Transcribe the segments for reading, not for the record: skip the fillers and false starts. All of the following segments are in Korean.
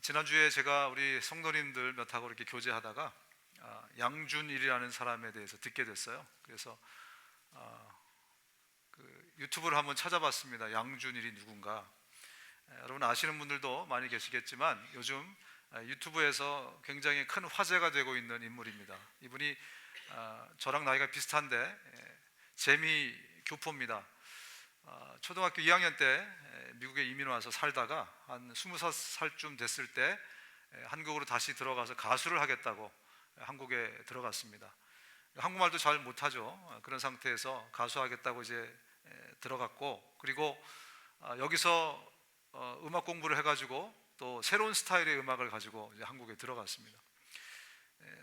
지난주에 제가 우리 성도님들 몇하고 이렇게 교제하다가 양준일이라는 사람에 대해서 듣게 됐어요. 그래서 유튜브를 한번 찾아봤습니다. 양준일이 누군가. 여러분 아시는 분들도 많이 계시겠지만 요즘 유튜브에서 굉장히 큰 화제가 되고 있는 인물입니다. 이분이 저랑 나이가 비슷한데 재미 교포입니다. 초등학교 2학년 때 미국에 이민 와서 살다가 한 20살쯤 됐을 때 한국으로 다시 들어가서 가수를 하겠다고 한국에 들어갔습니다. 한국말도 잘 못하죠. 그런 상태에서 가수하겠다고 이제 들어갔고, 그리고 여기서 음악 공부를 해가지고 또 새로운 스타일의 음악을 가지고 이제 한국에 들어갔습니다.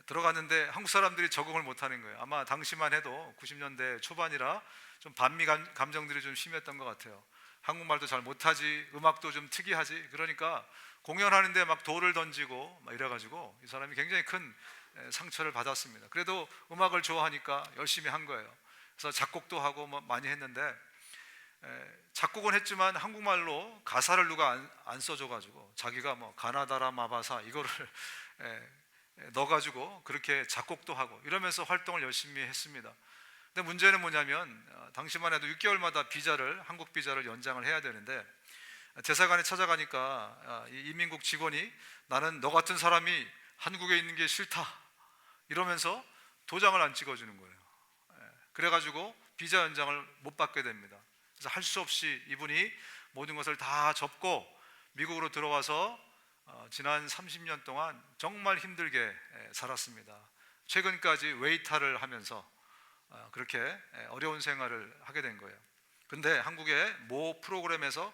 들어갔는데 한국 사람들이 적응을 못하는 거예요. 아마 당시만 해도 90년대 초반이라 좀 반미 감정들이 좀 심했던 것 같아요. 한국말도 잘 못하지, 음악도 좀 특이하지. 그러니까 공연하는데 막 돌을 던지고 막 이래가지고 이 사람이 굉장히 큰 상처를 받았습니다. 그래도 음악을 좋아하니까 열심히 한 거예요. 그래서 작곡도 하고 뭐 많이 했는데 작곡은 했지만 한국말로 가사를 누가 안 써줘가지고 자기가 뭐 가나다라 마바사 이거를 넣어가지고 그렇게 작곡도 하고 이러면서 활동을 열심히 했습니다. 근데 문제는 뭐냐면 당시만 해도 6개월마다 한국 비자를 연장을 해야 되는데 대사관에 찾아가니까 이민국 직원이 나는 너 같은 사람이 한국에 있는 게 싫다 이러면서 도장을 안 찍어주는 거예요. 그래가지고 비자 연장을 못 받게 됩니다. 그래서 할 수 없이 이분이 모든 것을 다 접고 미국으로 들어와서 지난 30년 동안 정말 힘들게 살았습니다. 최근까지 웨이터를 하면서 그렇게 어려운 생활을 하게 된 거예요. 근데 한국의 모 프로그램에서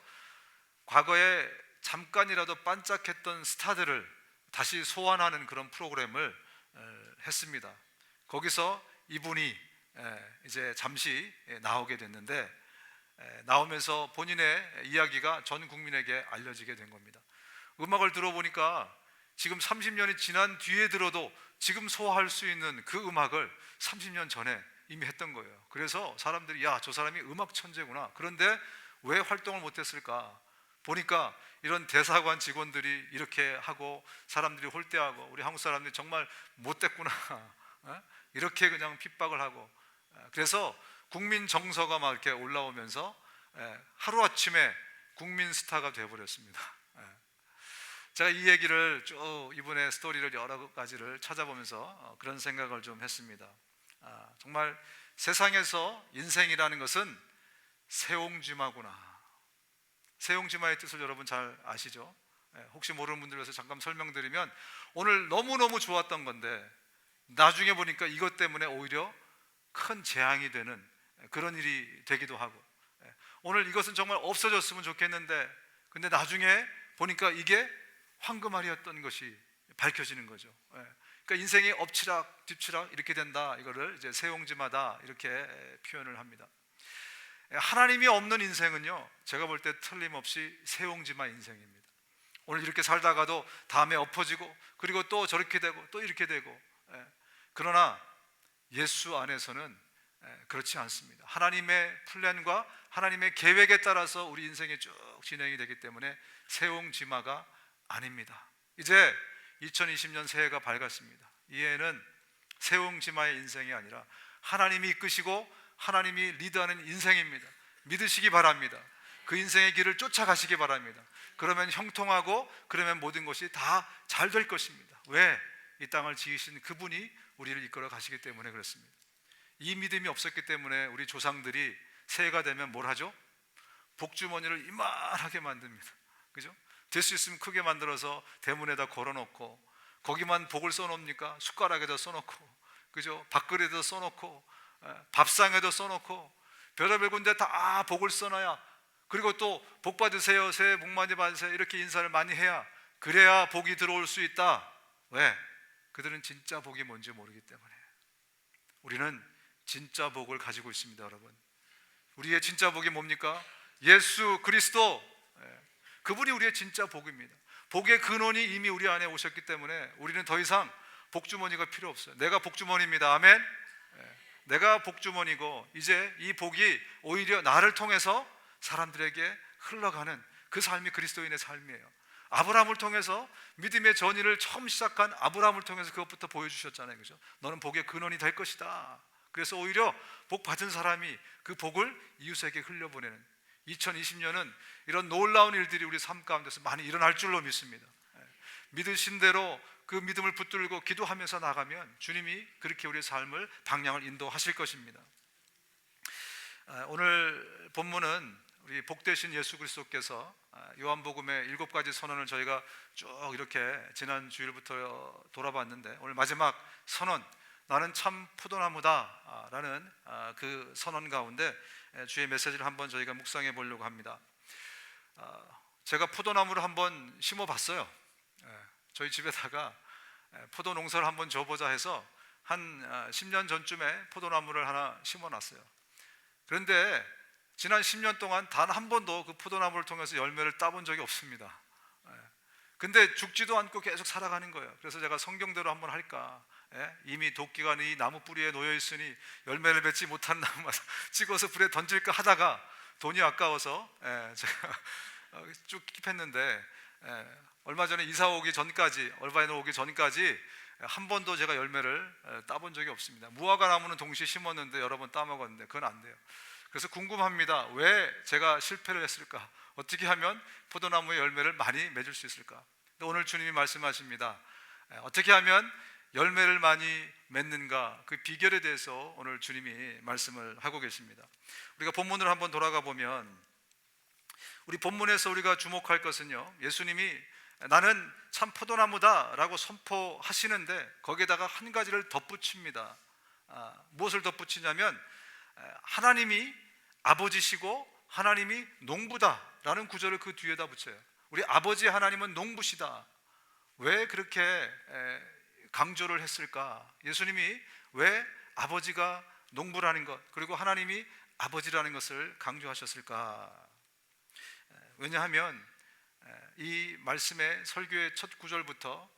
과거에 잠깐이라도 반짝했던 스타들을 다시 소환하는 그런 프로그램을 했습니다. 거기서 이분이 이제 잠시 나오게 됐는데 나오면서 본인의 이야기가 전 국민에게 알려지게 된 겁니다. 음악을 들어보니까 지금 30년이 지난 뒤에 들어도 지금 소화할 수 있는 그 음악을 30년 전에 이미 했던 거예요. 그래서 사람들이 야, 저 사람이 음악 천재구나. 그런데 왜 활동을 못했을까? 보니까 이런 대사관 직원들이 이렇게 하고 사람들이 홀대하고 우리 한국 사람들이 정말 못됐구나 이렇게 그냥 핍박을 하고 그래서 국민 정서가 막 이렇게 올라오면서 하루아침에 국민 스타가 되어버렸습니다. 제가 이 얘기를 쭉 이분의 스토리를 여러 가지를 찾아보면서 그런 생각을 좀 했습니다. 정말 세상에서 인생이라는 것은 새옹지마구나. 새옹지마의 뜻을 여러분 잘 아시죠? 혹시 모르는 분들 위해서 잠깐 설명드리면 오늘 너무너무 좋았던 건데 나중에 보니까 이것 때문에 오히려 큰 재앙이 되는 그런 일이 되기도 하고 오늘 이것은 정말 없어졌으면 좋겠는데 근데 나중에 보니까 이게 황금알이었던 것이 밝혀지는 거죠. 그러니까 인생이 엎치락 뒤치락 이렇게 된다. 이거를 이제 새옹지마다 이렇게 표현을 합니다. 하나님이 없는 인생은요, 제가 볼 때 틀림없이 새옹지마 인생입니다. 오늘 이렇게 살다가도 다음에 엎어지고 그리고 또 저렇게 되고 또 이렇게 되고 그러나 예수 안에서는 그렇지 않습니다. 하나님의 플랜과 하나님의 계획에 따라서 우리 인생이 쭉 진행이 되기 때문에 새옹지마가 아닙니다. 이제 2020년 새해가 밝았습니다. 이해는 새옹지마의 인생이 아니라 하나님이 이끄시고 하나님이 리드하는 인생입니다. 믿으시기 바랍니다. 그 인생의 길을 쫓아가시기 바랍니다. 그러면 형통하고 그러면 모든 것이 다 잘 될 것입니다. 왜? 이 땅을 지으신 그분이 우리를 이끌어 가시기 때문에 그렇습니다. 이 믿음이 없었기 때문에 우리 조상들이 새해가 되면 뭘 하죠? 복주머니를 이만하게 만듭니다. 그죠? 될 수 있으면 크게 만들어서 대문에다 걸어놓고 거기만 복을 써놓습니까? 숟가락에다 써놓고 그죠? 밥그릇에도 써놓고 밥상에도 써놓고 별의별 군데 다 복을 써놔야 그리고 또 복 받으세요, 새해 복 많이 받으세요 이렇게 인사를 많이 해야 그래야 복이 들어올 수 있다. 왜? 그들은 진짜 복이 뭔지 모르기 때문에. 우리는 진짜 복을 가지고 있습니다. 여러분, 우리의 진짜 복이 뭡니까? 예수 그리스도, 그분이 우리의 진짜 복입니다. 복의 근원이 이미 우리 안에 오셨기 때문에 우리는 더 이상 복주머니가 필요 없어요. 내가 복주머니입니다. 아멘. 내가 복주머니고 이제 이 복이 오히려 나를 통해서 사람들에게 흘러가는 그 삶이 그리스도인의 삶이에요. 아브라함을 통해서 믿음의 전의를 처음 시작한 아브라함을 통해서 그것부터 보여주셨잖아요. 그죠? 너는 복의 근원이 될 것이다. 그래서 오히려 복 받은 사람이 그 복을 이웃에게 흘려보내는 2020년은 이런 놀라운 일들이 우리 삶 가운데서 많이 일어날 줄로 믿습니다. 믿으신 대로 그 믿음을 붙들고 기도하면서 나가면 주님이 그렇게 우리의 삶을 방향을 인도하실 것입니다. 오늘 본문은 우리 복되신 예수 그리스도께서 요한복음의 7가지 선언을 저희가 쭉 이렇게 지난 주일부터 돌아봤는데, 오늘 마지막 선언, 나는 참 포도나무다 라는 그 선언 가운데 주의 메시지를 한번 저희가 묵상해 보려고 합니다. 제가 포도나무를 한번 심어 봤어요. 저희 집에다가 포도 농사를 한번 줘보자 해서 한 10년 전쯤에 포도나무를 하나 심어 놨어요. 그런데 지난 10년 동안 단 한 번도 그 포도나무를 통해서 열매를 따본 적이 없습니다. 근데 죽지도 않고 계속 살아가는 거예요. 그래서 제가 성경대로 한번 할까, 이미 도끼가 이 나무 뿌리에 놓여 있으니 열매를 맺지 못한 나무 찍어서 불에 던질까 하다가 돈이 아까워서 제가 쭉 킵했는데, 얼마 전에 이사 오기 전까지, 얼바인에 오기 전까지 한 번도 제가 열매를 따본 적이 없습니다. 무화과 나무는 동시에 심었는데 여러 번 따먹었는데 그건 안 돼요. 그래서 궁금합니다. 왜 제가 실패를 했을까? 어떻게 하면 포도나무의 열매를 많이 맺을 수 있을까? 오늘 주님이 말씀하십니다. 어떻게 하면 열매를 많이 맺는가, 그 비결에 대해서 오늘 주님이 말씀을 하고 계십니다. 우리가 본문으로 한번 돌아가 보면, 우리 본문에서 우리가 주목할 것은요, 예수님이 나는 참 포도나무다 라고 선포하시는데 거기에다가 한 가지를 덧붙입니다. 무엇을 덧붙이냐면, 하나님이 아버지시고 하나님이 농부다 라는 구절을 그 뒤에다 붙여요. 우리 아버지 하나님은 농부시다. 왜 그렇게 강조를 했을까? 예수님이 왜 아버지가 농부라는 것, 그리고 하나님이 아버지라는 것을 강조하셨을까? 왜냐하면 이 말씀의 설교의 첫 구절부터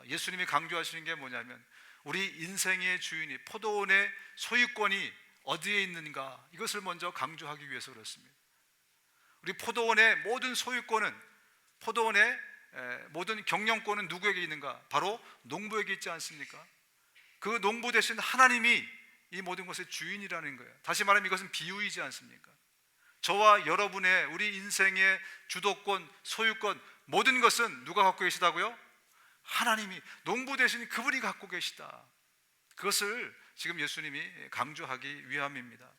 예수님이 강조하시는 게 뭐냐면, 우리 인생의 주인이, 포도원의 소유권이 어디에 있는가, 이것을 먼저 강조하기 위해서 그렇습니다. 우리 포도원의 모든 소유권은, 포도원의 모든 경영권은 누구에게 있는가? 바로 농부에게 있지 않습니까? 그 농부 대신 하나님이 이 모든 것의 주인이라는 거예요. 다시 말하면 이것은 비유이지 않습니까? 저와 여러분의, 우리 인생의 주도권, 소유권, 모든 것은 누가 갖고 계시다고요? 하나님이, 농부 대신 그분이 갖고 계시다. 그것을 지금 예수님이 강조하기 위함입니다.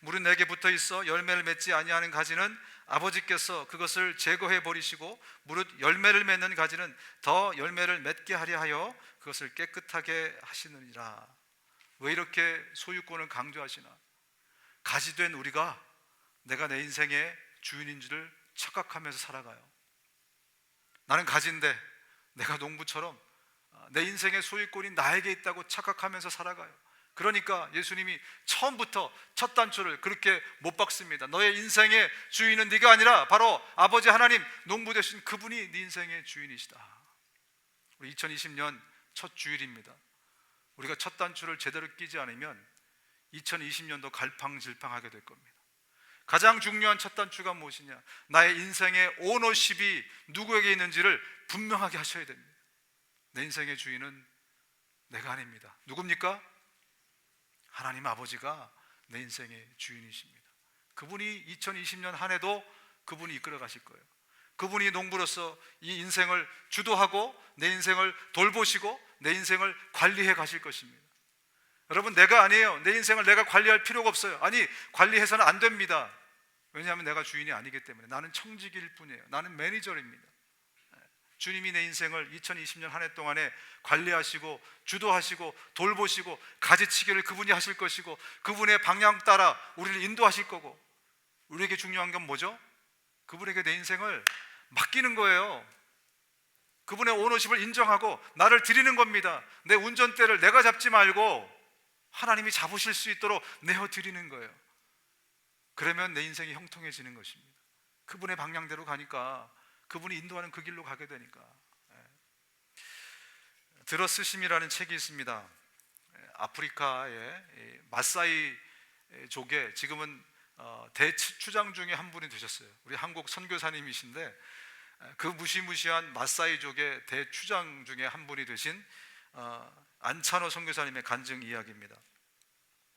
물은 내게 붙어 있어 열매를 맺지 아니하는 가지는 아버지께서 그것을 제거해 버리시고, 무릇 열매를 맺는 가지는 더 열매를 맺게 하려 하여 그것을 깨끗하게 하시느니라. 왜 이렇게 소유권을 강조하시나? 가지된 우리가 내가 내 인생의 주인인 줄을 착각하면서 살아가요. 나는 가지인데 내가 농부처럼 내 인생의 소유권이 나에게 있다고 착각하면서 살아가요. 그러니까 예수님이 처음부터 첫 단추를 그렇게 못 박습니다. 너의 인생의 주인은 네가 아니라 바로 아버지 하나님, 농부 되신 그분이 네 인생의 주인이시다. 우리 2020년 첫 주일입니다. 우리가 첫 단추를 제대로 끼지 않으면 2020년도 갈팡질팡하게 될 겁니다. 가장 중요한 첫 단추가 무엇이냐? 나의 인생의 오너십이 누구에게 있는지를 분명하게 하셔야 됩니다. 내 인생의 주인은 내가 아닙니다. 누굽니까? 하나님 아버지가 내 인생의 주인이십니다. 그분이 2020년 한 해도 그분이 이끌어 가실 거예요. 그분이 농부로서 이 인생을 주도하고 내 인생을 돌보시고 내 인생을 관리해 가실 것입니다. 여러분, 내가 아니에요. 내 인생을 내가 관리할 필요가 없어요. 아니, 관리해서는 안 됩니다. 왜냐하면 내가 주인이 아니기 때문에. 나는 청직일 뿐이에요. 나는 매니저입니다. 주님이 내 인생을 2020년 한 해 동안에 관리하시고 주도하시고 돌보시고 가지치기를 그분이 하실 것이고, 그분의 방향 따라 우리를 인도하실 거고, 우리에게 중요한 건 뭐죠? 그분에게 내 인생을 맡기는 거예요. 그분의 오너십을 인정하고 나를 드리는 겁니다. 내 운전대를 내가 잡지 말고 하나님이 잡으실 수 있도록 내어 드리는 거예요. 그러면 내 인생이 형통해지는 것입니다. 그분의 방향대로 가니까, 그분이 인도하는 그 길로 가게 되니까. 들어쓰심이라는 책이 있습니다. 아프리카의 마사이족에 지금은 대추장 중에 한 분이 되셨어요. 우리 한국 선교사님이신데, 그 무시무시한 마사이족의 대추장 중에 한 분이 되신 안찬호 선교사님의 간증 이야기입니다.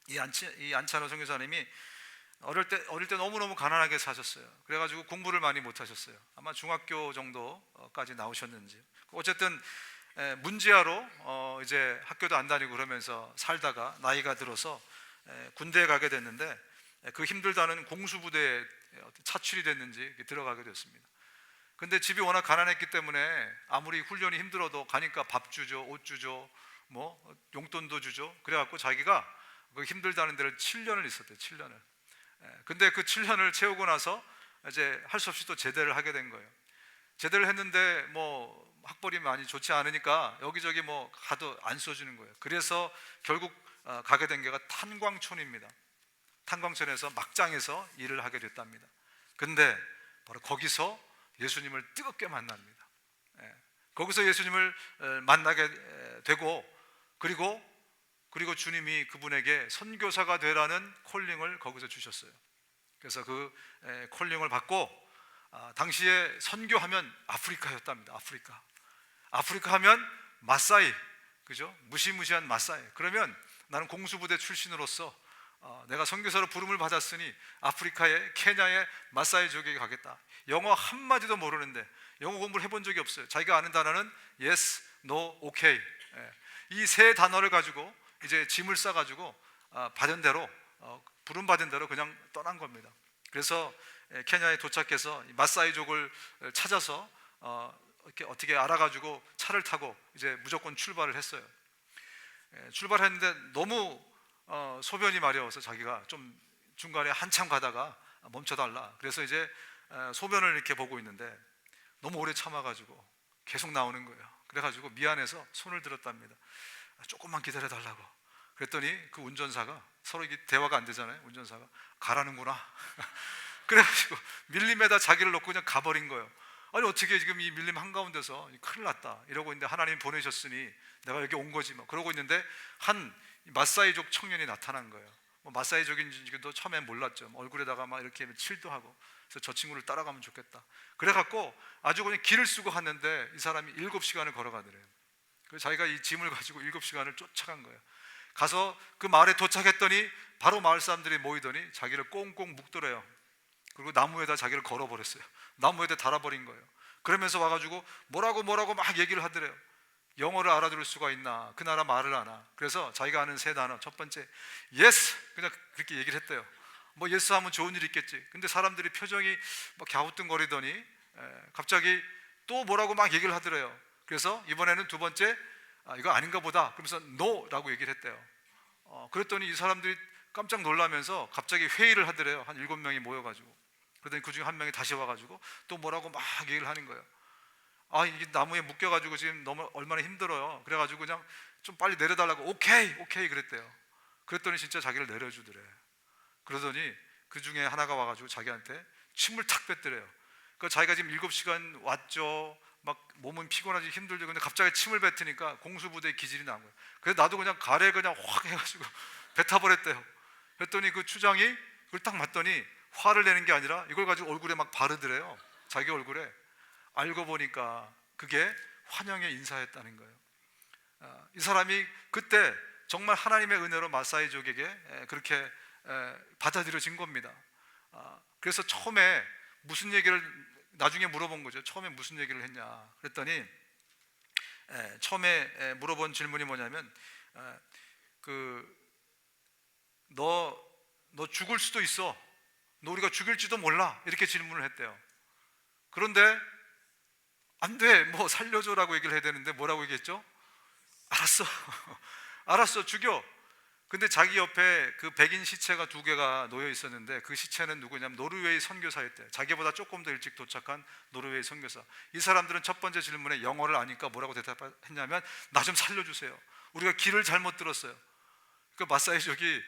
이 안찬호 선교사님이 어릴 때 너무너무 가난하게 사셨어요. 그래가지고 공부를 많이 못하셨어요. 아마 중학교 정도까지 나오셨는지. 어쨌든 문지하로 이제 학교도 안 다니고 그러면서 살다가 나이가 들어서 군대에 가게 됐는데, 그 힘들다는 공수부대에 차출이 됐는지 들어가게 됐습니다. 근데 집이 워낙 가난했기 때문에 아무리 훈련이 힘들어도 가니까 밥 주죠, 옷 주죠, 뭐 용돈도 주죠. 그래갖고 자기가 그 힘들다는 데를 7년을 있었대요. 7년을. 근데 그 7년을 채우고 나서 이제 할 수 없이 또 제대를 하게 된 거예요. 제대를 했는데 뭐 학벌이 많이 좋지 않으니까 여기저기 뭐 가도 안 써주는 거예요. 그래서 결국 가게 된 게가 탄광촌입니다. 탄광촌에서 막장에서 일을 하게 됐답니다. 근데 바로 거기서 예수님을 뜨겁게 만납니다. 거기서 예수님을 만나게 되고, 그리고 주님이 그분에게 선교사가 되라는 콜링을 거기서 주셨어요. 그래서 그 콜링을 받고, 당시에 선교하면 아프리카였답니다. 아프리카 하면 마사이, 그죠? 무시무시한 마사이. 그러면 나는 공수부대 출신으로서 내가 선교사로 부름을 받았으니 아프리카의 케냐의 마사이족에게 가겠다. 영어 한마디도 모르는데, 영어 공부를 해본 적이 없어요. 자기가 아는 단어는 yes, no, okay. 이 세 단어를 가지고 이제 짐을 싸가지고 받은 대로, 부름 받은 대로 그냥 떠난 겁니다. 그래서 케냐에 도착해서 마사이족을 찾아서 이렇게 어떻게 알아가지고 차를 타고 이제 무조건 출발을 했어요. 출발했는데 너무 소변이 마려워서 자기가 좀 중간에 한참 가다가 멈춰달라. 그래서 이제 소변을 이렇게 보고 있는데 너무 오래 참아가지고 계속 나오는 거예요. 그래가지고 미안해서 손을 들었답니다. 조금만 기다려달라고. 그랬더니 그 운전사가, 서로 이게 대화가 안 되잖아요. 운전사가 가라는구나. 그래가지고 밀림에다 자기를 놓고 그냥 가버린 거예요. 아니 어떻게 지금 이 밀림 한가운데서 큰일 났다 이러고 있는데 하나님 보내셨으니 내가 여기 온 거지 뭐. 그러고 있는데 한 마사이족 청년이 나타난 거예요. 뭐 마사이족인지도 처음엔 몰랐죠. 얼굴에다가 막 이렇게 칠도 하고. 그래서 저 친구를 따라가면 좋겠다. 그래갖고 아주 그냥 길을 쓰고 갔는데 이 사람이 7시간을 걸어가더래요. 그래서 자기가 이 짐을 가지고 7시간을 쫓아간 거예요. 가서 그 마을에 도착했더니 바로 마을 사람들이 모이더니 자기를 꽁꽁 묶더래요. 그리고 나무에다 자기를 걸어버렸어요. 나무에다 달아버린 거예요. 그러면서 와가지고 뭐라고 막 얘기를 하더래요. 영어를 알아들을 수가 있나? 그 나라 말을 아나? 그래서 자기가 아는 세 단어, 첫 번째 yes, 그냥 그렇게 얘기를 했대요. 뭐 yes 하면 좋은 일 있겠지. 근데 사람들이 표정이 막 갸우뚱거리더니 갑자기 또 뭐라고 막 얘기를 하더래요. 그래서 이번에는 두 번째 이거 아닌가 보다 그러면서 no라고 얘기를 했대요. 그랬더니 이 사람들이 깜짝 놀라면서 갑자기 회의를 하더래요. 한 7명이 모여가지고. 그러더니 그 중에 한 명이 다시 와가지고 또 뭐라고 막 얘기를 하는 거예요. 이게 나무에 묶여가지고 지금 너무 얼마나 힘들어요. 그래가지고 그냥 좀 빨리 내려달라고 오케이 그랬대요. 그랬더니 진짜 자기를 내려주더래. 그러더니 그 중에 하나가 와가지고 자기한테 침을 탁 뱉더래요. 그 자기가 지금 7시간 왔죠. 막 몸은 피곤하지 힘들죠. 근데 갑자기 침을 뱉으니까 공수부대의 기질이 난 거예요. 그래서 나도 그냥 가래 그냥 확 해가지고 뱉어버렸대요. 그랬더니 그 추장이 그걸 딱 맞더니 화를 내는 게 아니라 이걸 가지고 얼굴에 막 바르더래요. 자기 얼굴에. 알고 보니까 그게 환영의 인사였다는 거예요. 이 사람이 그때 정말 하나님의 은혜로 마사이족에게 그렇게 받아들여진 겁니다. 그래서 처음에 무슨 얘기를 나중에 물어본 거죠. 처음에 무슨 얘기를 했냐 그랬더니 처음에 물어본 질문이 뭐냐면 너 죽을 수도 있어. 너 우리가 죽일지도 몰라. 이렇게 질문을 했대요. 그런데 안 돼. 뭐 살려줘라고 얘기를 해야 되는데 뭐라고 얘기했죠? 알았어. 알았어. 죽여. 근데 자기 옆에 그 백인 시체가 2개가 놓여 있었는데 그 시체는 누구냐면 노르웨이 선교사였대요. 자기보다 조금 더 일찍 도착한 노르웨이 선교사. 이 사람들은 첫 번째 질문에 영어를 아니까 뭐라고 대답했냐면 나 좀 살려주세요. 우리가 길을 잘못 들었어요. 그 마사이족이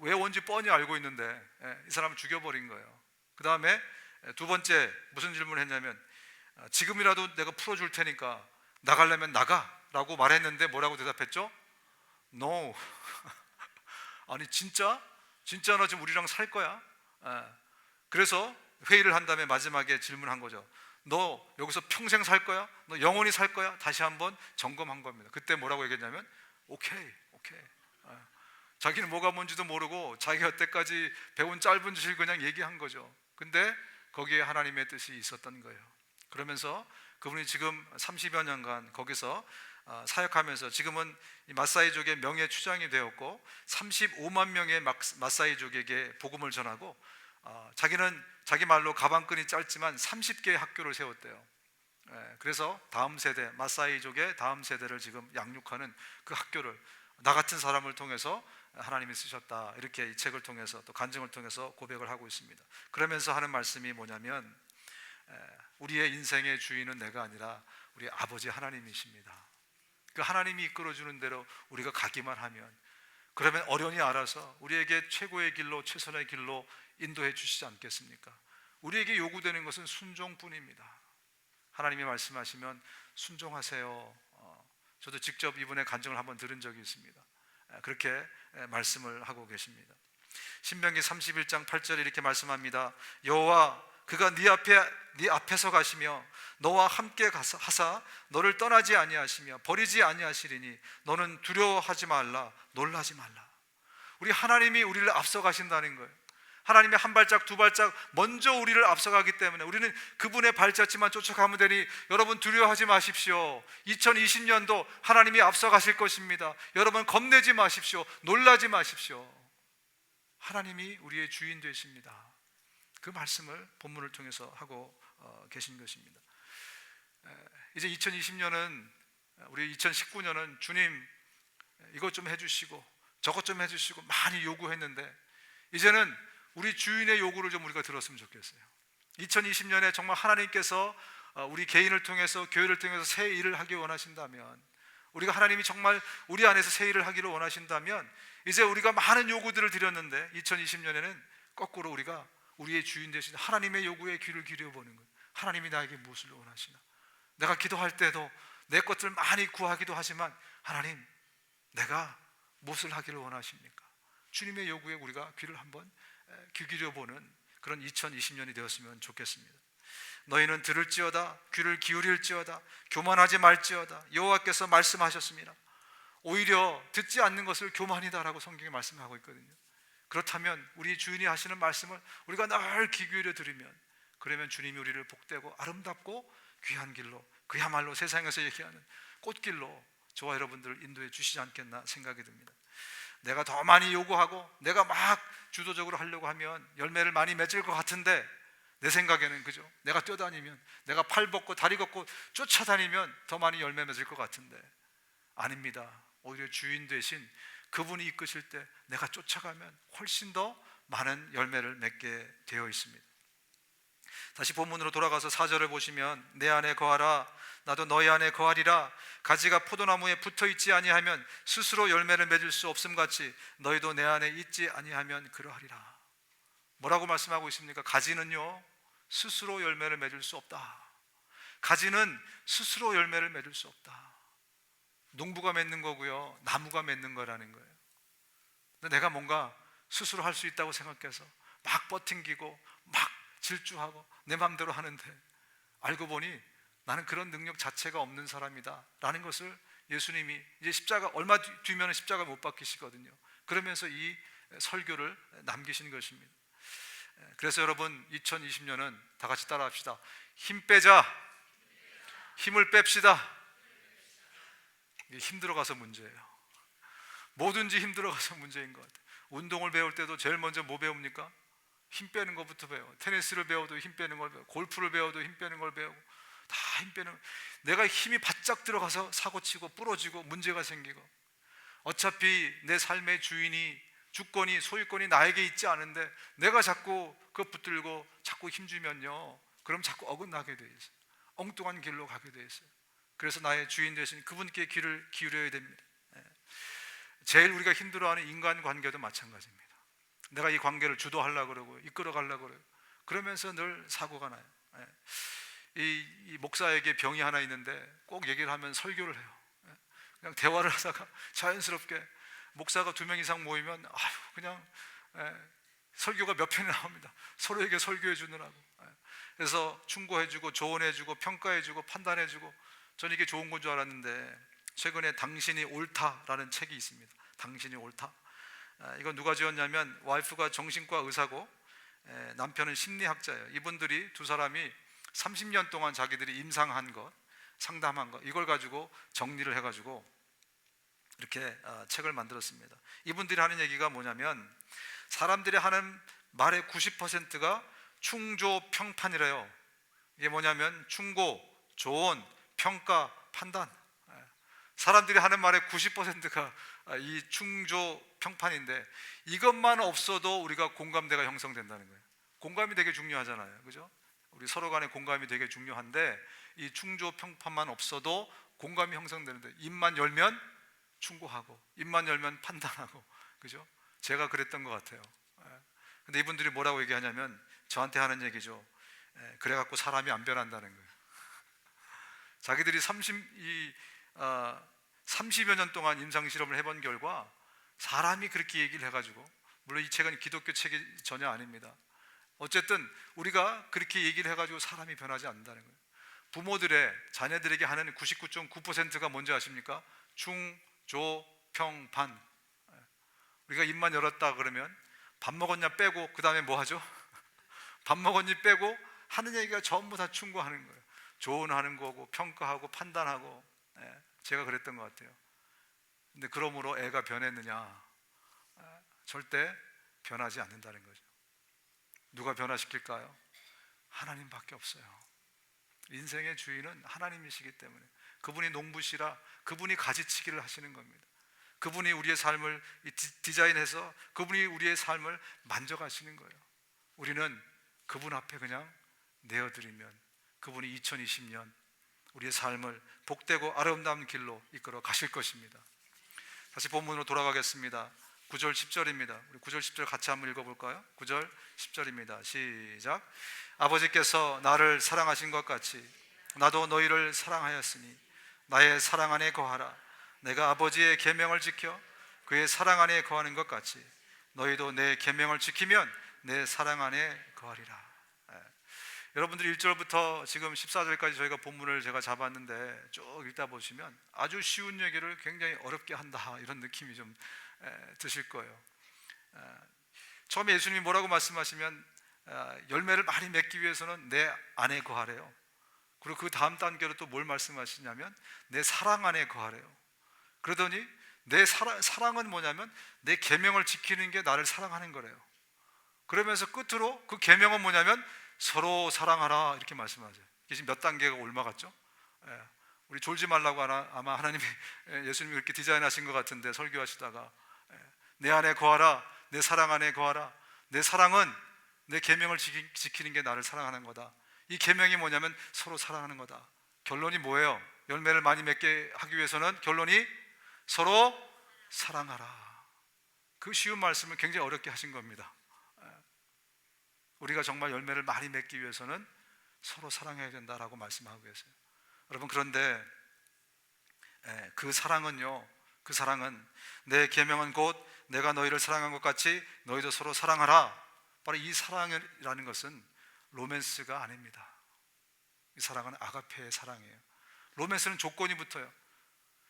왜 온지 뻔히 알고 있는데 이 사람을 죽여버린 거예요. 그 다음에 두 번째 무슨 질문을 했냐면 지금이라도 내가 풀어줄 테니까 나가려면 나가라고 말했는데 뭐라고 대답했죠? No. 아니 진짜 너 지금 우리랑 살 거야? 그래서 회의를 한 다음에 마지막에 질문한 거죠. 너 여기서 평생 살 거야? 너 영원히 살 거야? 다시 한번 점검한 겁니다. 그때 뭐라고 얘기했냐면 오케이. 자기는 뭐가 뭔지도 모르고 자기가 여태까지 배운 짧은 지식을 그냥 얘기한 거죠. 근데 거기에 하나님의 뜻이 있었던 거예요. 그러면서 그분이 지금 30여 년간 거기서 사역하면서 지금은 마사이족의 명예 추장이 되었고 35만 명의 마사이족에게 복음을 전하고 자기는 자기 말로 가방끈이 짧지만 30개의 학교를 세웠대요. 그래서 다음 세대, 마사이족의 다음 세대를 지금 양육하는 그 학교를 나 같은 사람을 통해서 하나님이 쓰셨다, 이렇게 이 책을 통해서 또 간증을 통해서 고백을 하고 있습니다. 그러면서 하는 말씀이 뭐냐면 우리의 인생의 주인은 내가 아니라 우리 아버지 하나님이십니다. 그 하나님이 이끌어주는 대로 우리가 가기만 하면, 그러면 어련히 알아서 우리에게 최고의 길로, 최선의 길로 인도해 주시지 않겠습니까? 우리에게 요구되는 것은 순종뿐입니다. 하나님이 말씀하시면 순종하세요. 저도 직접 이분의 간증을 한번 들은 적이 있습니다. 그렇게 말씀을 하고 계십니다. 신명기 31장 8절에 이렇게 말씀합니다. 여호와 그가 네 앞에서 가시며 너와 함께 하사 너를 떠나지 아니하시며 버리지 아니하시리니 너는 두려워하지 말라, 놀라지 말라. 우리 하나님이 우리를 앞서 가신다는 거예요. 하나님의 한 발짝 두 발짝 먼저 우리를 앞서가기 때문에 우리는 그분의 발자취만 쫓아가면 되니 여러분 두려워하지 마십시오. 2020년도 하나님이 앞서가실 것입니다. 여러분 겁내지 마십시오. 놀라지 마십시오. 하나님이 우리의 주인 되십니다. 그 말씀을 본문을 통해서 하고 계신 것입니다. 이제 2020년은, 우리 2019년은 주님 이것 좀 해주시고 저것 좀 해주시고 많이 요구했는데 이제는 우리 주인의 요구를 좀 우리가 들었으면 좋겠어요. 2020년에 정말 하나님께서 우리 개인을 통해서, 교회를 통해서 새 일을 하기 원하신다면, 우리가 하나님이 정말 우리 안에서 새 일을 하기를 원하신다면, 이제 우리가 많은 요구들을 드렸는데 2020년에는 거꾸로 우리가 우리의 주인 되신 하나님의 요구에 귀를 기울여보는 거예요. 하나님이 나에게 무엇을 원하시나? 내가 기도할 때도 내 것들 많이 구하기도 하지만 하나님, 내가 무엇을 하기를 원하십니까? 주님의 요구에 우리가 귀를 한번 귀 기울여보는 그런 2020년이 되었으면 좋겠습니다. 너희는 들을지어다, 귀를 기울일지어다, 교만하지 말지어다. 여호와께서 말씀하셨습니다. 오히려 듣지 않는 것을 교만이다라고 성경에 말씀하고 있거든요. 그렇다면 우리 주인이 하시는 말씀을 우리가 늘 귀 기울여 들으면, 그러면 주님이 우리를 복되고 아름답고 귀한 길로, 그야말로 세상에서 얘기하는 꽃길로 저와 여러분들을 인도해 주시지 않겠나 생각이 듭니다. 내가 더 많이 요구하고 내가 막 주도적으로 하려고 하면 열매를 많이 맺을 것 같은데, 내 생각에는, 그죠? 내가 뛰어다니면, 내가 팔 벗고 다리 걷고 쫓아다니면 더 많이 열매 맺을 것 같은데, 아닙니다. 오히려 주인 되신 그분이 이끄실 때 내가 쫓아가면 훨씬 더 많은 열매를 맺게 되어 있습니다. 다시 본문으로 돌아가서 4절을 보시면, 내 안에 거하라, 나도 너희 안에 거하리라. 가지가 포도나무에 붙어있지 아니하면 스스로 열매를 맺을 수 없음같이 너희도 내 안에 있지 아니하면 그러하리라. 뭐라고 말씀하고 있습니까? 가지는요, 스스로 열매를 맺을 수 없다. 가지는 스스로 열매를 맺을 수 없다. 농부가 맺는 거고요, 나무가 맺는 거라는 거예요. 근데 내가 뭔가 스스로 할 수 있다고 생각해서 막 버팅기고 막 질주하고 내 마음대로 하는데, 알고 보니 나는 그런 능력 자체가 없는 사람이다 라는 것을 예수님이 이제 십자가 얼마 뒤면 십자가 못 박히시거든요. 그러면서 이 설교를 남기신 것입니다. 그래서 여러분, 2020년은 다 같이 따라 합시다. 힘 빼자, 힘을 뺍시다. 이게 힘들어가서 문제예요. 뭐든지 힘들어가서 문제인 것 같아요. 운동을 배울 때도 제일 먼저 뭐 배웁니까? 힘 빼는 것부터 배워. 테니스를 배워도 힘 빼는 걸 배우고, 골프를 배워도 힘 빼는 걸 배우고, 다 힘 빼는. 내가 힘이 바짝 들어가서 사고치고 부러지고 문제가 생기고, 어차피 내 삶의 주인이, 주권이, 소유권이 나에게 있지 않은데 내가 자꾸 그거 붙들고 자꾸 힘주면요, 그럼 자꾸 어긋나게 돼 있어요. 엉뚱한 길로 가게 돼 있어요. 그래서 나의 주인 되신 그분께 귀를 기울여야 됩니다. 제일 우리가 힘들어하는 인간관계도 마찬가지입니다. 내가 이 관계를 주도하려고 그러고 이끌어가려고 그래요. 그러면서 늘 사고가 나요. 이 목사에게 병이 하나 있는데 꼭 얘기를 하면 설교를 해요. 그냥 대화를 하다가 자연스럽게 목사가 2명 이상 모이면 그냥 설교가 몇 편이 나옵니다. 서로에게 설교해 주느라고. 그래서 충고해주고 조언해주고 평가해주고 판단해주고, 저는 이게 좋은 건 줄 알았는데 최근에 당신이 옳다라는 책이 있습니다. 당신이 옳다. 이건 누가 지었냐면 와이프가 정신과 의사고 남편은 심리학자예요. 이분들이 두 사람이 30년 동안 자기들이 임상한 것, 상담한 것, 이걸 가지고 정리를 해가지고 이렇게 책을 만들었습니다. 이분들이 하는 얘기가 뭐냐면 사람들이 하는 말의 90%가 충조평판이래요. 이게 뭐냐면 충고, 조언, 평가, 판단. 사람들이 하는 말의 90%가 이 충조평판인데, 이것만 없어도 우리가 공감대가 형성된다는 거예요. 공감이 되게 중요하잖아요, 그죠? 우리 서로 간의 공감이 되게 중요한데 이 충조평판만 없어도 공감이 형성되는데, 입만 열면 충고하고 입만 열면 판단하고, 그죠? 제가 그랬던 것 같아요. 근데 이분들이 뭐라고 얘기하냐면 저한테 하는 얘기죠. 그래갖고 사람이 안 변한다는 거예요. 자기들이 30여 년 동안 임상실험을 해본 결과 사람이 그렇게 얘기를 해가지고, 물론 이 책은 기독교 책이 전혀 아닙니다. 어쨌든 우리가 그렇게 얘기를 해가지고 사람이 변하지 않는다는 거예요. 부모들의 자녀들에게 하는 99.9%가 뭔지 아십니까? 충, 조, 평, 반. 우리가 입만 열었다 그러면 밥 먹었냐 빼고 그 다음에 뭐 하죠? 밥 먹었니 빼고 하는 얘기가 전부 다 충고하는 거예요. 조언하는 거고 평가하고 판단하고. 제가 그랬던 것 같아요. 근데 그러므로 애가 변했느냐? 절대 변하지 않는다는 거죠. 누가 변화시킬까요? 하나님밖에 없어요. 인생의 주인은 하나님이시기 때문에 그분이 농부시라 그분이 가지치기를 하시는 겁니다. 그분이 우리의 삶을 디자인해서 그분이 우리의 삶을 만져가시는 거예요. 우리는 그분 앞에 그냥 내어드리면 그분이 2020년 우리의 삶을 복되고 아름다운 길로 이끌어 가실 것입니다. 다시 본문으로 돌아가겠습니다. 9절 10절입니다. 우리 9절 10절 같이 한번 읽어볼까요? 9절 10절입니다. 시작. 아버지께서 나를 사랑하신 것 같이 나도 너희를 사랑하였으니 나의 사랑 안에 거하라. 내가 아버지의 계명을 지켜 그의 사랑 안에 거하는 것 같이 너희도 내 계명을 지키면 내 사랑 안에 거하리라. 여러분들이 1절부터 지금 14절까지 저희가 본문을 제가 잡았는데 쭉 읽다 보시면 아주 쉬운 얘기를 굉장히 어렵게 한다, 이런 느낌이 좀 드실 거예요. 처음에 예수님이 뭐라고 말씀하시면 열매를 많이 맺기 위해서는 내 안에 거하래요. 그리고 그 다음 단계로 또 뭘 말씀하시냐면 내 사랑 안에 거하래요. 그러더니 내 사랑은 뭐냐면 내 계명을 지키는 게 나를 사랑하는 거래요. 그러면서 끝으로 그 계명은 뭐냐면 서로 사랑하라, 이렇게 말씀하세요. 이게 지금 몇 단계가 옮아갔죠? 우리 졸지 말라고 아마 하나님이 예수님이 그렇게 디자인하신 것 같은데, 설교하시다가 내 안에 거하라, 내 사랑 안에 거하라. 내 사랑은 내 계명을 지키는 게 나를 사랑하는 거다. 이 계명이 뭐냐면 서로 사랑하는 거다. 결론이 뭐예요? 열매를 많이 맺게 하기 위해서는 결론이 서로 사랑하라. 그 쉬운 말씀을 굉장히 어렵게 하신 겁니다. 우리가 정말 열매를 많이 맺기 위해서는 서로 사랑해야 된다라고 말씀하고 계세요. 여러분, 그런데 그 사랑은요, 그 사랑은 내 계명은 곧 내가 너희를 사랑한 것 같이 너희도 서로 사랑하라. 바로 이 사랑이라는 것은 로맨스가 아닙니다. 이 사랑은 아가페의 사랑이에요. 로맨스는 조건이 붙어요.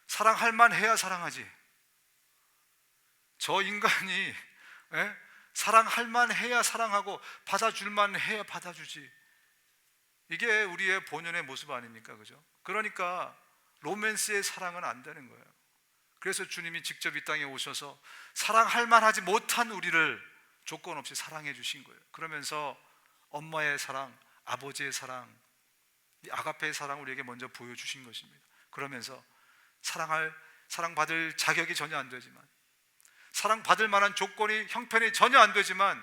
사랑할 만해야 사랑하지. 저 인간이 사랑할 만해야 사랑하고 받아줄 만해야 받아주지. 이게 우리의 본연의 모습 아닙니까? 그죠? 그러니까 로맨스의 사랑은 안 되는 거예요. 그래서 주님이 직접 이 땅에 오셔서 사랑할 만하지 못한 우리를 조건 없이 사랑해 주신 거예요. 그러면서 엄마의 사랑, 아버지의 사랑, 이 아가페의 사랑을 우리에게 먼저 보여주신 것입니다. 그러면서 사랑받을 자격이 전혀 안 되지만, 사랑받을 만한 조건이 형편이 전혀 안 되지만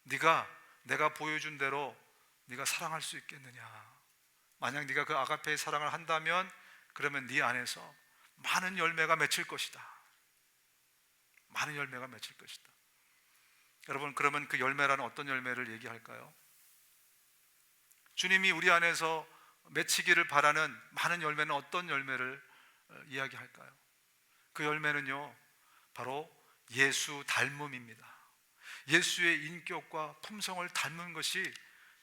내가 보여준 대로 네가 사랑할 수 있겠느냐. 만약 네가 그 아가페의 사랑을 한다면 그러면 네 안에서 많은 열매가 맺힐 것이다. 많은 열매가 맺힐 것이다. 여러분, 그러면 그 열매라는 어떤 열매를 얘기할까요? 주님이 우리 안에서 맺히기를 바라는 많은 열매는 어떤 열매를 이야기할까요? 그 열매는요, 바로 예수 닮음입니다. 예수의 인격과 품성을 닮은 것이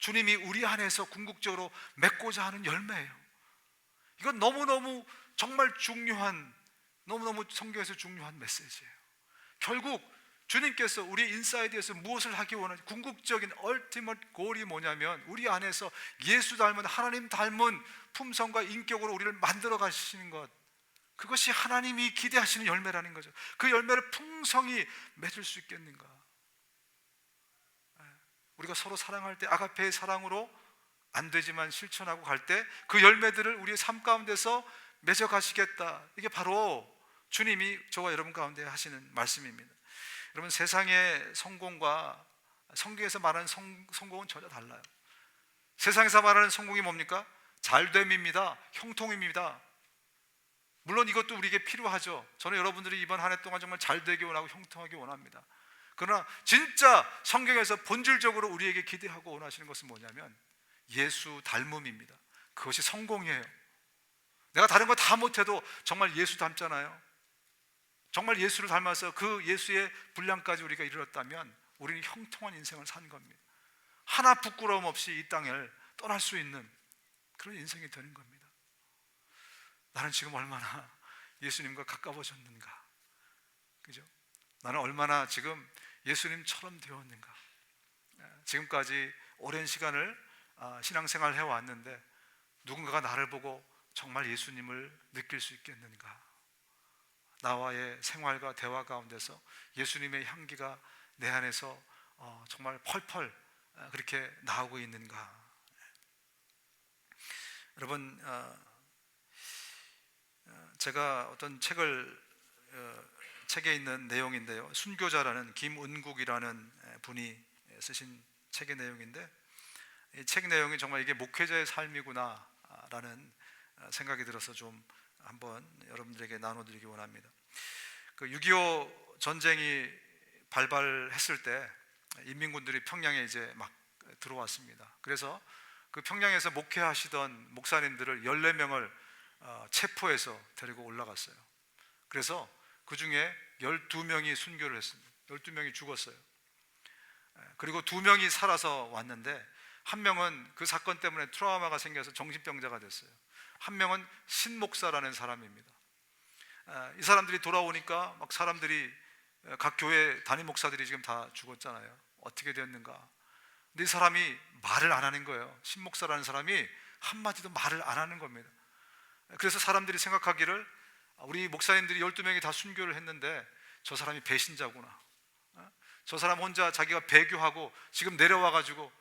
주님이 우리 안에서 궁극적으로 맺고자 하는 열매예요. 이건 너무너무 정말 중요한, 너무너무 성경에서 중요한 메시지예요. 결국 주님께서 우리 인사이드에서 무엇을 하기 원하는지, 궁극적인 얼티밋 골이 뭐냐면 우리 안에서 예수 닮은, 하나님 닮은 품성과 인격으로 우리를 만들어 가시는 것, 그것이 하나님이 기대하시는 열매라는 거죠. 그 열매를 풍성히 맺을 수 있겠는가? 우리가 서로 사랑할 때 아가페의 사랑으로 안 되지만 실천하고 갈 때 그 열매들을 우리의 삶 가운데서 맺어 가시겠다. 이게 바로 주님이 저와 여러분 가운데 하시는 말씀입니다. 여러분, 세상의 성공과 성경에서 말하는 성공은 전혀 달라요. 세상에서 말하는 성공이 뭡니까? 잘됨입니다. 형통입니다. 물론 이것도 우리에게 필요하죠. 저는 여러분들이 이번 한 해 동안 정말 잘되기 원하고 형통하기 원합니다. 그러나 진짜 성경에서 본질적으로 우리에게 기대하고 원하시는 것은 뭐냐면 예수 닮음입니다. 그것이 성공이에요. 내가 다른 거 다 못해도 정말 예수 닮잖아요. 정말 예수를 닮아서 그 예수의 분량까지 우리가 이르렀다면 우리는 형통한 인생을 산 겁니다. 하나 부끄러움 없이 이 땅을 떠날 수 있는 그런 인생이 되는 겁니다. 나는 지금 얼마나 예수님과 가까워졌는가, 그죠? 나는 얼마나 지금 예수님처럼 되었는가. 지금까지 오랜 시간을 신앙생활을 해왔는데 누군가가 나를 보고 정말 예수님을 느낄 수 있겠는가? 나와의 생활과 대화 가운데서 예수님의 향기가 내 안에서 정말 펄펄 그렇게 나오고 있는가? 여러분, 제가 어떤 책에 있는 내용인데요, 순교자라는 김은국이라는 분이 쓰신 책의 내용인데, 이 책 내용이 정말 이게 목회자의 삶이구나 라는 생각이 들어서 좀 한번 여러분들에게 나눠드리기 원합니다. 그 6.25 전쟁이 발발했을 때 인민군들이 평양에 이제 막 들어왔습니다. 그래서 그 평양에서 목회하시던 목사님들을 14명을 체포해서 데리고 올라갔어요. 그래서 그 중에 12명이 순교를 했습니다. 12명이 죽었어요. 그리고 2명이 살아서 왔는데, 한 명은 그 사건 때문에 트라우마가 생겨서 정신병자가 됐어요. 한 명은 신목사라는 사람입니다. 이 사람들이 돌아오니까 막 사람들이, 각 교회 담임 목사들이 지금 다 죽었잖아요. 어떻게 되었는가? 근데 이 사람이 말을 안 하는 거예요. 신목사라는 사람이 한마디도 말을 안 하는 겁니다. 그래서 사람들이 생각하기를 우리 목사님들이 12명이 다 순교를 했는데 저 사람이 배신자구나, 저 사람 혼자 자기가 배교하고 지금 내려와가지고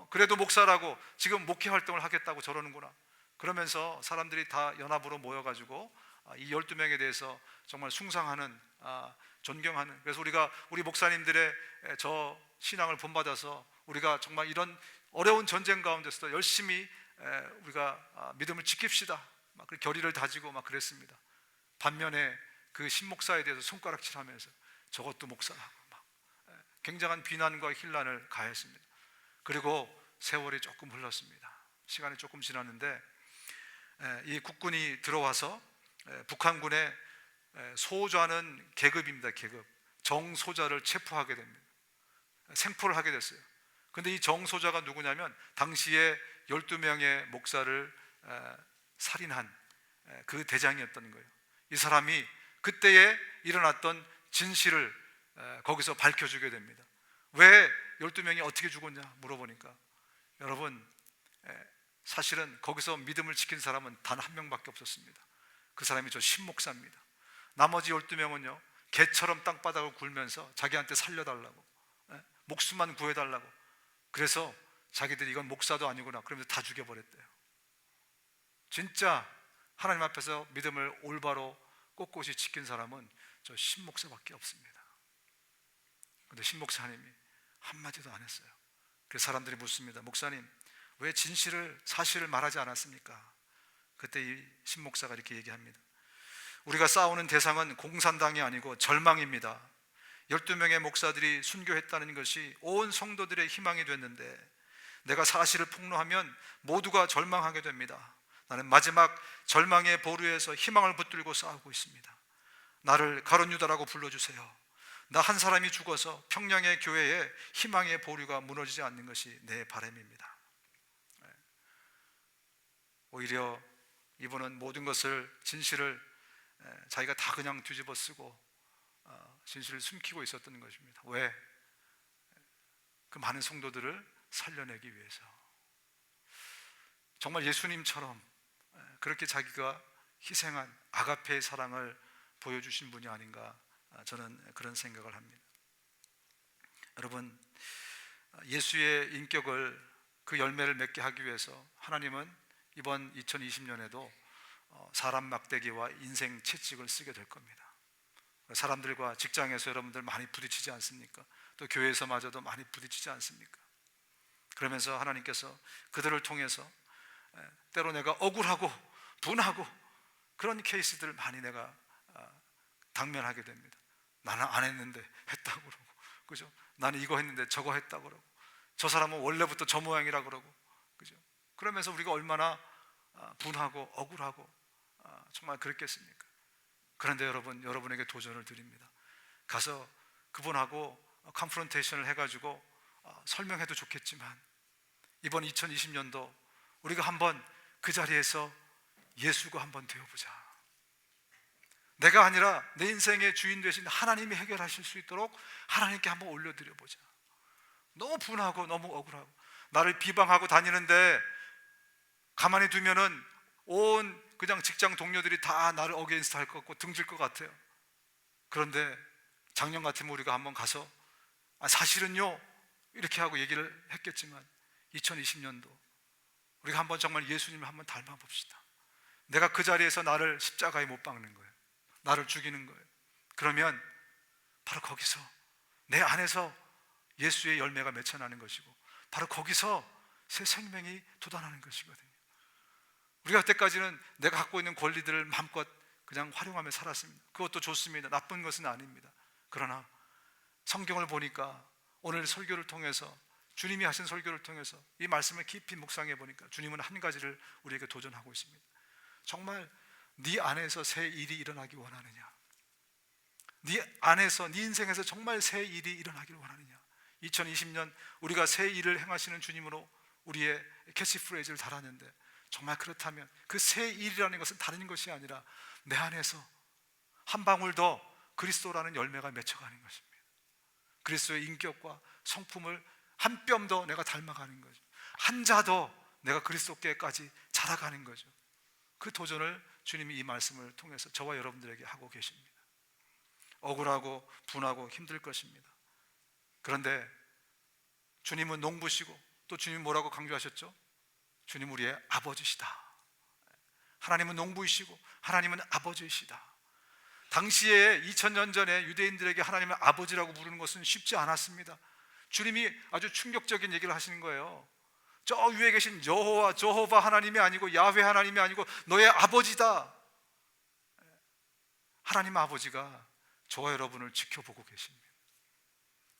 그래도 목사라고 지금 목회 활동을 하겠다고 저러는구나. 그러면서 사람들이 다 연합으로 모여가지고 이 12명에 대해서 정말 숭상하는, 존경하는, 그래서 우리가 우리 목사님들의 저 신앙을 본받아서 우리가 정말 이런 어려운 전쟁 가운데서도 열심히 우리가 믿음을 지킵시다, 막 결의를 다지고 막 그랬습니다. 반면에 그 신목사에 대해서 손가락질하면서 저것도 목사라고 막 굉장한 비난과 혼란을 가했습니다. 그리고 세월이 조금 흘렀습니다. 시간이 조금 지났는데 이 국군이 들어와서 북한군의 소좌는 계급입니다. 계급. 정소좌를 체포하게 됩니다. 생포를 하게 됐어요. 그런데 이 정소좌가 누구냐면 당시에 12명의 목사를 살인한 그 대장이었던 거예요. 이 사람이 그때에 일어났던 진실을 거기서 밝혀주게 됩니다. 왜 12명이 어떻게 죽었냐 물어보니까, 여러분, 사실은 거기서 믿음을 지킨 사람은 단 한 명밖에 없었습니다. 그 사람이 저 신목사입니다. 나머지 12명은요 개처럼 땅바닥을 굴면서 자기한테 살려달라고, 목숨만 구해달라고, 그래서 자기들이 이건 목사도 아니구나 그러면서 다 죽여버렸대요. 진짜 하나님 앞에서 믿음을 올바로 꼿꼿이 지킨 사람은 저 신목사밖에 없습니다. 그런데 신목사님이 한마디도 안 했어요. 그래서 사람들이 묻습니다. 목사님, 왜 진실을, 사실을 말하지 않았습니까? 그때 이 신목사가 이렇게 얘기합니다. 우리가 싸우는 대상은 공산당이 아니고 절망입니다. 12명의 목사들이 순교했다는 것이 온 성도들의 희망이 됐는데 내가 사실을 폭로하면 모두가 절망하게 됩니다. 나는 마지막 절망의 보루에서 희망을 붙들고 싸우고 있습니다. 나를 가룟유다라고 불러주세요. 나 한 사람이 죽어서 평양의 교회에 희망의 보루가 무너지지 않는 것이 내 바람입니다. 오히려 이분은 모든 것을, 진실을 자기가 다 그냥 뒤집어 쓰고 진실을 숨기고 있었던 것입니다. 왜? 그 많은 성도들을 살려내기 위해서. 정말 예수님처럼 그렇게 자기가 희생한 아가페의 사랑을 보여주신 분이 아닌가, 저는 그런 생각을 합니다. 여러분, 예수의 인격을, 그 열매를 맺게 하기 위해서 하나님은 이번 2020년에도 사람 막대기와 인생 채찍을 쓰게 될 겁니다. 사람들과 직장에서 여러분들 많이 부딪히지 않습니까? 또 교회에서마저도 많이 부딪히지 않습니까? 그러면서 하나님께서 그들을 통해서 때로 내가 억울하고 분하고 그런 케이스들을 많이 내가 당면하게 됩니다. 나는 안 했는데 했다고 그러고, 그죠? 나는 이거 했는데 저거 했다고 그러고, 저 사람은 원래부터 저 모양이라 그러고, 그죠? 그러면서 우리가 얼마나 분하고 억울하고 정말 그랬겠습니까? 그런데 여러분, 여러분에게 도전을 드립니다. 가서 그분하고 컨프런테이션을 해가지고 설명해도 좋겠지만, 이번 2020년도 우리가 한번 그 자리에서 예수가 한번 되어보자. 내가 아니라 내 인생의 주인 되신 하나님이 해결하실 수 있도록 하나님께 한번 올려드려보자. 너무 분하고 너무 억울하고 나를 비방하고 다니는데 가만히 두면은 온 그냥 직장 동료들이 다 나를 어게인스트 할 것 같고 등질 것 같아요. 그런데 작년 같으면 우리가 한번 가서 사실은요 이렇게 하고 얘기를 했겠지만, 2020년도 우리가 한번 정말 예수님을 한번 닮아 봅시다. 내가 그 자리에서 나를 십자가에 못 박는 거예요. 나를 죽이는 거예요. 그러면 바로 거기서 내 안에서 예수의 열매가 맺혀나는 것이고, 바로 거기서 새 생명이 돋아나는 것이거든요. 우리가 그때까지는 내가 갖고 있는 권리들을 마음껏 그냥 활용하며 살았습니다. 그것도 좋습니다. 나쁜 것은 아닙니다. 그러나 성경을 보니까 오늘 설교를 통해서, 주님이 하신 설교를 통해서 이 말씀을 깊이 묵상해 보니까 주님은 한 가지를 우리에게 도전하고 있습니다. 정말 네 안에서 새 일이 일어나기 원하느냐? 네 안에서, 네 인생에서 정말 새 일이 일어나기를 원하느냐? 2020년 우리가 새 일을 행하시는 주님으로 우리의 캐치프레이즈를 달았는데, 정말 그렇다면 그 새 일이라는 것은 다른 것이 아니라 내 안에서 한 방울 더 그리스도라는 열매가 맺혀가는 것입니다. 그리스도의 인격과 성품을 한 뼘 더 내가 닮아가는 거죠. 한 자 더 내가 그리스도께까지 자라가는 거죠. 그 도전을 주님이 이 말씀을 통해서 저와 여러분들에게 하고 계십니다. 억울하고 분하고 힘들 것입니다. 그런데 주님은 농부시고, 또 주님이 뭐라고 강조하셨죠? 주님 우리의 아버지시다. 하나님은 농부이시고 하나님은 아버지이시다. 당시에 2000년 전에 유대인들에게 하나님을 아버지라고 부르는 것은 쉽지 않았습니다. 주님이 아주 충격적인 얘기를 하시는 거예요. 저 위에 계신 여호와 하나님이 아니고 야훼 하나님이 아니고 너의 아버지다. 하나님 아버지가 저와 여러분을 지켜보고 계십니다.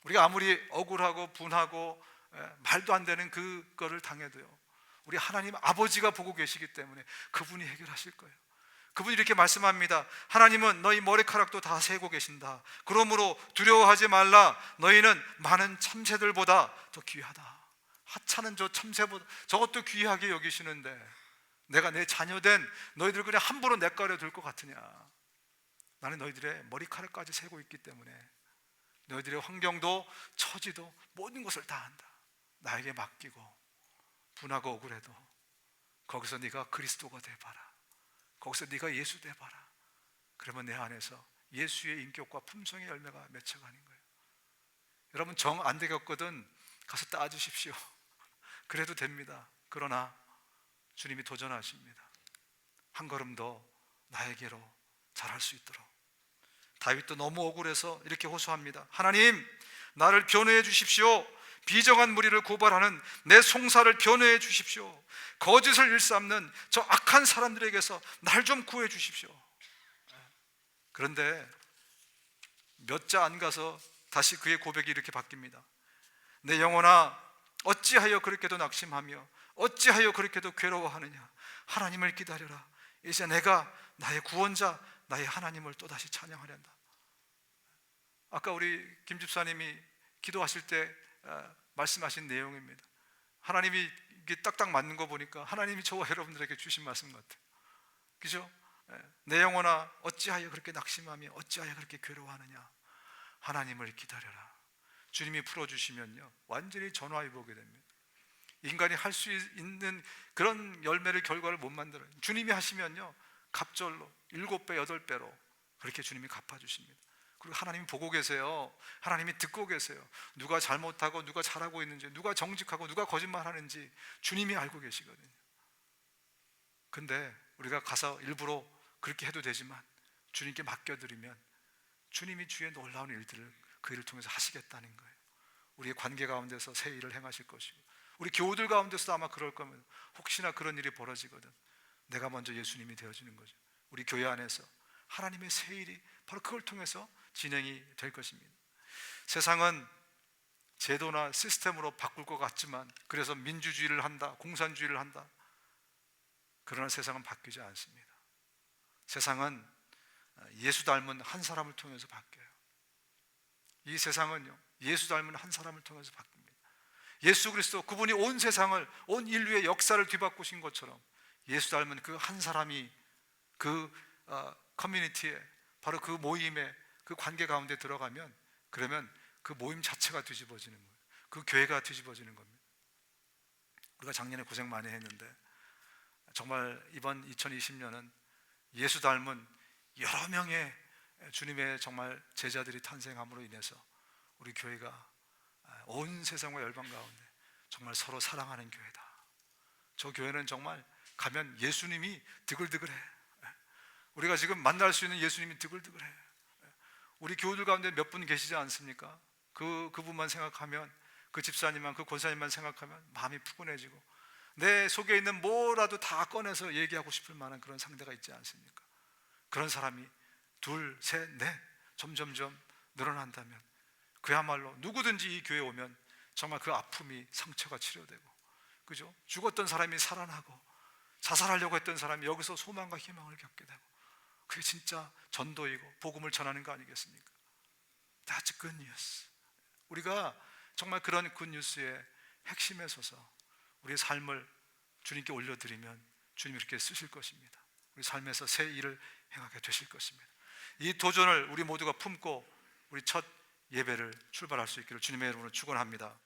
우리가 아무리 억울하고 분하고 말도 안 되는 그거를 당해도요, 우리 하나님 아버지가 보고 계시기 때문에 그분이 해결하실 거예요. 그분이 이렇게 말씀합니다. 하나님은 너희 머리카락도 다 세고 계신다. 그러므로 두려워하지 말라. 너희는 많은 참새들보다 더 귀하다. 하찮은 저 참새보다 저것도 귀하게 여기시는데 내가 내 자녀된 너희들 그냥 함부로 내가려 둘 것 같으냐? 나는 너희들의 머리카락까지 세고 있기 때문에 너희들의 환경도 처지도 모든 것을 다 안다. 나에게 맡기고 분하고 억울해도 거기서 네가 그리스도가 돼봐라. 거기서 네가 예수 돼봐라. 그러면 내 안에서 예수의 인격과 품성의 열매가 맺혀가는 거예요. 여러분, 정 안 되겠거든 가서 따주십시오. 그래도 됩니다. 그러나 주님이 도전하십니다. 한 걸음 더 나에게로 잘할 수 있도록. 다윗도 너무 억울해서 이렇게 호소합니다. 하나님, 나를 변호해 주십시오. 비정한 무리를 고발하는 내 송사를 변호해 주십시오. 거짓을 일삼는 저 악한 사람들에게서 날 좀 구해 주십시오. 그런데 몇 자 안 가서 다시 그의 고백이 이렇게 바뀝니다. 내 영혼아, 어찌하여 그렇게도 낙심하며 어찌하여 그렇게도 괴로워하느냐? 하나님을 기다려라. 이제 내가 나의 구원자 나의 하나님을 또다시 찬양하련다. 아까 우리 김 집사님이 기도하실 때 말씀하신 내용입니다. 하나님이 이게 딱딱 맞는 거 보니까 하나님이 저와 여러분들에게 주신 말씀 같아요. 그죠? 내 영혼아 어찌하여 그렇게 낙심하며 어찌하여 그렇게 괴로워하느냐. 하나님을 기다려라. 주님이 풀어주시면요 완전히 전화위복이 됩니다. 인간이 할 수 있는 그런 열매를 결과를 못 만들어요. 주님이 하시면요 갑절로 7배 8배로 그렇게 주님이 갚아주십니다. 그리고 하나님이 보고 계세요. 하나님이 듣고 계세요. 누가 잘못하고 누가 잘하고 있는지, 누가 정직하고 누가 거짓말하는지 주님이 알고 계시거든요. 근데 우리가 가서 일부러 그렇게 해도 되지만 주님께 맡겨드리면 주님이 주의 놀라운 일들을 그 일을 통해서 하시겠다는 거예요. 우리의 관계 가운데서 새 일을 행하실 것이고, 우리 교우들 가운데서도 아마 그럴 거면 혹시나 그런 일이 벌어지거든 내가 먼저 예수님이 되어주는 거죠. 우리 교회 안에서 하나님의 새 일이 바로 그걸 통해서 진행이 될 것입니다. 세상은 제도나 시스템으로 바꿀 것 같지만, 그래서 민주주의를 한다, 공산주의를 한다. 그러나 세상은 바뀌지 않습니다. 세상은 예수 닮은 한 사람을 통해서 바뀌어요. 이 세상은요 예수 닮은 한 사람을 통해서 바뀝니다. 예수 그리스도, 그분이 온 세상을, 온 인류의 역사를 뒤바꾸신 것처럼 예수 닮은 그 한 사람이 그 커뮤니티에, 바로 그 모임에, 그 관계 가운데 들어가면, 그러면 그 모임 자체가 뒤집어지는 거예요. 그 교회가 뒤집어지는 겁니다. 우리가 작년에 고생 많이 했는데 정말 이번 2020년은 예수 닮은 여러 명의 주님의 정말 제자들이 탄생함으로 인해서 우리 교회가 온 세상과 열방 가운데 정말 서로 사랑하는 교회다. 저 교회는 정말 가면 예수님이 드글드글해. 우리가 지금 만날 수 있는 예수님이 드글드글해. 우리 교우들 가운데 몇 분 계시지 않습니까? 그분만 생각하면, 그 집사님만, 그 권사님만 생각하면 마음이 푸근해지고 내 속에 있는 뭐라도 다 꺼내서 얘기하고 싶을 만한 그런 상대가 있지 않습니까? 그런 사람이 둘, 셋, 넷 점점점 늘어난다면 그야말로 누구든지 이 교회에 오면 정말 그 아픔이, 상처가 치료되고, 그죠? 죽었던 사람이 살아나고, 자살하려고 했던 사람이 여기서 소망과 희망을 겪게 되고, 그게 진짜 전도이고 복음을 전하는 거 아니겠습니까? That's good news. 우리가 정말 그런 굿뉴스의 핵심에 서서 우리의 삶을 주님께 올려드리면 주님이 이렇게 쓰실 것입니다. 우리 삶에서 새 일을 행하게 되실 것입니다. 이 도전을 우리 모두가 품고 우리 첫 예배를 출발할 수 있기를 주님의 이름으로 축원합니다.